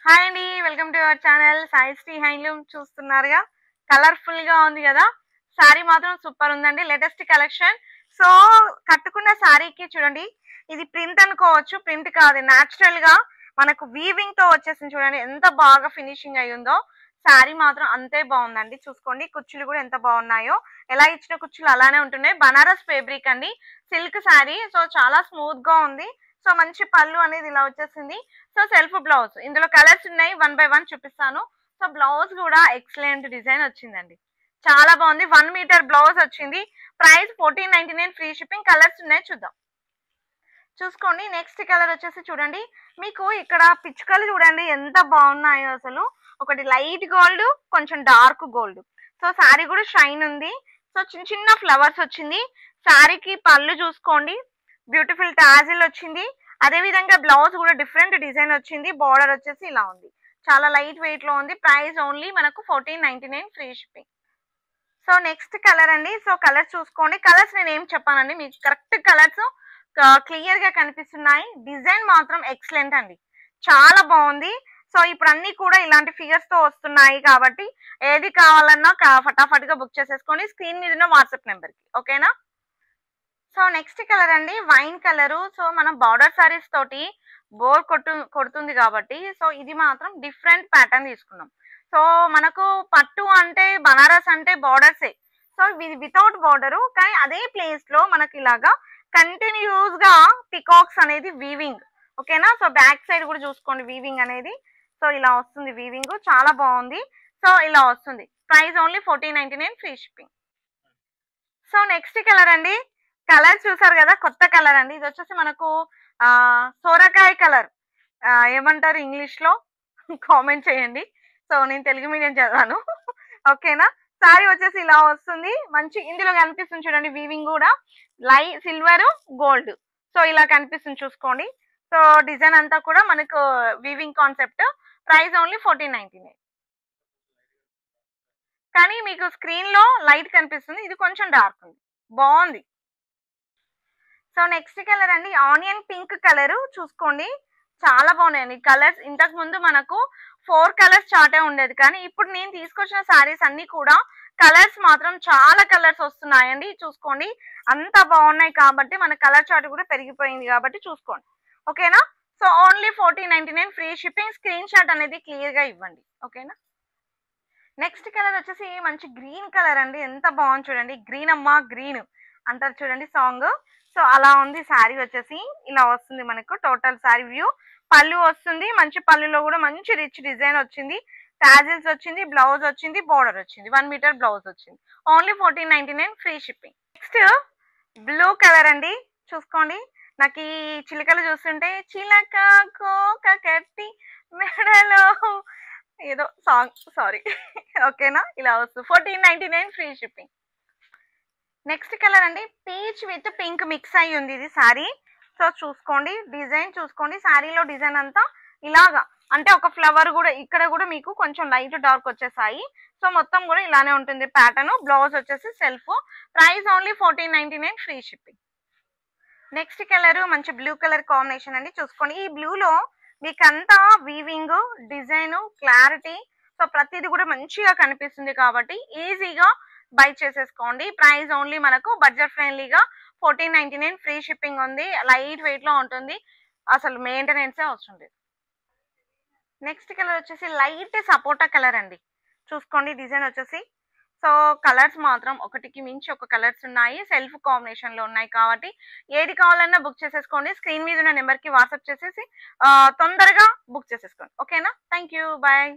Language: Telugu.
హాయ్ అండి, welcome to our channel Saisri handloom. చూస్తున్నారుగా, కలర్ఫుల్ గా ఉంది కదా. శారీ మాత్రం సూపర్ ఉందండి, లేటెస్ట్ కలెక్షన్. సో కట్టుకున్న శారీకి చూడండి, ఇది ప్రింట్ అనుకోవచ్చు, ప్రింట్ కాదు, న్యాచురల్ గా మనకు వీవింగ్ తో వచ్చేసింది. చూడండి ఎంత బాగా ఫినిషింగ్ అయి ఉందో. శారీ మాత్రం అంతే బాగుందండి. చూసుకోండి, కుచ్చులు కూడా ఎంత బాగున్నాయో. ఎలా ఇచ్చిన కుచ్చులు అలానే ఉంటున్నాయి. బనారస్ ఫేబ్రిక్ అండి, సిల్క్ శారీ. సో చాలా స్మూత్ గా ఉంది. సో మంచి పళ్ళు అనేది ఇలా వచ్చేసింది. సో సెల్ఫ్ బ్లౌజ్, ఇందులో కలర్స్ ఉన్నాయి, 1 by 1 చూపిస్తాను. సో బ్లౌజ్ కూడా ఎక్సలెంట్ డిజైన్ వచ్చిందండి, చాలా బాగుంది. 1 మీటర్ బ్లౌజ్ వచ్చింది. Price 1499, free shipping. కలర్స్ ఉన్నాయి, చూద్దాం. చూసుకోండి, నెక్స్ట్ కలర్ వచ్చేసి చూడండి, మీకు ఇక్కడ పిచ్చుకలు చూడండి ఎంత బాగున్నాయో అసలు. ఒకటి లైట్ గోల్డ్, కొంచెం డార్క్ గోల్డ్. సో శారీ కూడా షైన్ ఉంది. సో చిన్న చిన్న ఫ్లవర్స్ వచ్చింది. శారీకి పళ్ళు చూసుకోండి, బ్యూటిఫుల్ టాజిల్ వచ్చింది. అదే విధంగా బ్లౌజ్ కూడా డిఫరెంట్ డిజైన్ వచ్చింది. బార్డర్ వచ్చేసి ఇలా ఉంది, చాలా లైట్ వెయిట్ లో ఉంది. ప్రైస్ ఓన్లీ మనకు 1499, free shipping. So next colour అండి. సో కలర్స్ చూసుకోండి, కలర్స్ నేను ఏం చెప్పానండి, మీకు కరెక్ట్ కలర్స్ క్లియర్ గా కనిపిస్తున్నాయి. డిజైన్ మాత్రం ఎక్సలెంట్ అండి, చాలా బాగుంది. సో ఇప్పుడు అన్ని కూడా ఇలాంటి ఫిగర్స్ తో వస్తున్నాయి కాబట్టి ఏది కావాలన్నా ఫటాఫట్ గా బుక్ చేసేసుకోండి, స్క్రీన్ మీద ఉన్న వాట్సాప్ నెంబర్ కి. ఓకేనా. సో నెక్స్ట్ కలర్ అండి, వైన్ కలరు. సో మనం బార్డర్ సారీస్ తోటి బోర్ కొడుతుంది కాబట్టి, సో ఇది మాత్రం డిఫరెంట్ ప్యాటర్న్ తీసుకున్నాం. సో మనకు పట్టు అంటే బనారస్ అంటే బార్డర్సే. సో ఇది వితౌట్ బార్డరు, కానీ అదే ప్లేస్ లో మనకి ఇలాగా కంటిన్యూస్ గా పికాక్స్ అనేది వీవింగ్. ఓకేనా. సో బ్యాక్ సైడ్ కూడా చూసుకోండి వీవింగ్ అనేది. సో ఇలా వస్తుంది వీవింగ్, చాలా బాగుంది. సో ఇలా వస్తుంది. Price only 1499, free shipping. So next colour అండి, కలర్ చూసారు కదా, కొత్త కలర్ అండి. ఇది వచ్చేసి మనకు సోరకాయ కలర్, ఏమంటారు ఇంగ్లీష్ లో కామెంట్ చేయండి. సో నేను తెలుగు మీడియం చదివాను. ఓకేనా. సారీ వచ్చేసి ఇలా వస్తుంది, మంచి ఇందులో కనిపిస్తుంది చూడండి వీవింగ్ కూడా సిల్వర్ గోల్డ్. సో ఇలా కనిపిస్తుంది చూసుకోండి. సో డిజైన్ అంతా కూడా మనకు వీవింగ్ కాన్సెప్ట్. ప్రైస్ ఓన్లీ 1499, కానీ మీకు స్క్రీన్ లో లైట్ కనిపిస్తుంది, ఇది కొంచెం డార్క్ ఉంది, బాగుంది. సో నెక్స్ట్ కలర్ అండి, ఆనియన్ పింక్ కలర్. చూసుకోండి, చాలా బాగున్నాయండి కలర్స్. ఇంతకు ముందు మనకు 4 కలర్స్ చార్టే ఉండేది, కానీ ఇప్పుడు నేను తీసుకొచ్చిన శారీస్ అన్ని కూడా కలర్స్ మాత్రం చాలా కలర్స్ వస్తున్నాయండి. చూసుకోండి, అంత బాగున్నాయి కాబట్టి మన కలర్ చార్ట్ కూడా పెరిగిపోయింది కాబట్టి చూసుకోండి. ఓకేనా. So only 1499, free shipping. Screen shot అనేది క్లియర్ గా ఇవ్వండి. ఓకేనా. నెక్స్ట్ కలర్ వచ్చేసి మంచి గ్రీన్ కలర్ అండి, ఎంత బాగుంది చూడండి. గ్రీన్ అమ్మా గ్రీన్ అంటారు చూడండి సాంగ్. సో అలా ఉంది శారీ వచ్చేసి, ఇలా వస్తుంది మనకు టోటల్ శారీ వ్యూ. పళ్ళు వస్తుంది, మంచి పళ్ళులో కూడా మంచి రిచ్ డిజైన్ వచ్చింది. టాజిల్స్ వచ్చింది, బ్లౌజ్ వచ్చింది, బార్డర్ వచ్చింది, 1 మీటర్ బ్లౌజ్ వచ్చింది. Only 1499, free shipping. Next blue colour అండి. చూసుకోండి, నాకు ఈ చిలకలు చూస్తుంటే చిలక కోక కట్టి మెడలో ఏదో సాంగ్, సారీ. ఓకేనా. ఇలా వస్తుంది, 1499, ఫ్రీ షిప్పింగ్. నెక్స్ట్ కలర్ అండి, పీచ్ విత్ పింక్ మిక్స్ అయ్యి ఉంది ఇది శారీ. సో చూసుకోండి, డిజైన్ చూసుకోండి, శారీలో డిజైన్ అంతా ఇలాగా, అంటే ఒక ఫ్లవర్ కూడా ఇక్కడ కూడా మీకు కొంచెం లైట్ డార్క్ వచ్చేసాయి. సో మొత్తం కూడా ఇలానే ఉంటుంది ప్యాటర్న్. బ్లౌజ్ వచ్చేసి self. Price only 1499, free shipping. Next colour మంచి బ్లూ కలర్ కాంబినేషన్ అండి. చూసుకోండి, ఈ బ్లూలో మీకు అంతా వీవింగ్ డిజైన్ క్లారిటీ, సో ప్రతిది కూడా మంచిగా కనిపిస్తుంది కాబట్టి ఈజీగా బై చేసేసుకోండి. ప్రైస్ ఓన్లీ మనకు బడ్జెట్ ఫ్రెండ్లీగా 1499, ఫ్రీ షిప్పింగ్ ఉంది. లైట్ వెయిట్ లో ఉంటుంది, అసలు మెయింటెనెన్స్ అవసరం లేదు. నెక్స్ట్ కలర్ వచ్చేసి లైట్ సపోటా కలర్ అండి. చూసుకోండి, డిజైన్ వచ్చేసి. సో కలర్స్ మాత్రం ఒకటికి మించి ఒక కలర్స్ ఉన్నాయి, సెల్ఫ్ కాంబినేషన్ లో ఉన్నాయి కాబట్టి ఏది కావాలన్నా బుక్ చేసేసుకోండి. స్క్రీన్ మీద ఉన్న నెంబర్ కి వాట్సాప్ చేసేసి తొందరగా బుక్ చేసేసుకోండి. ఓకేనా. Thank you, bye.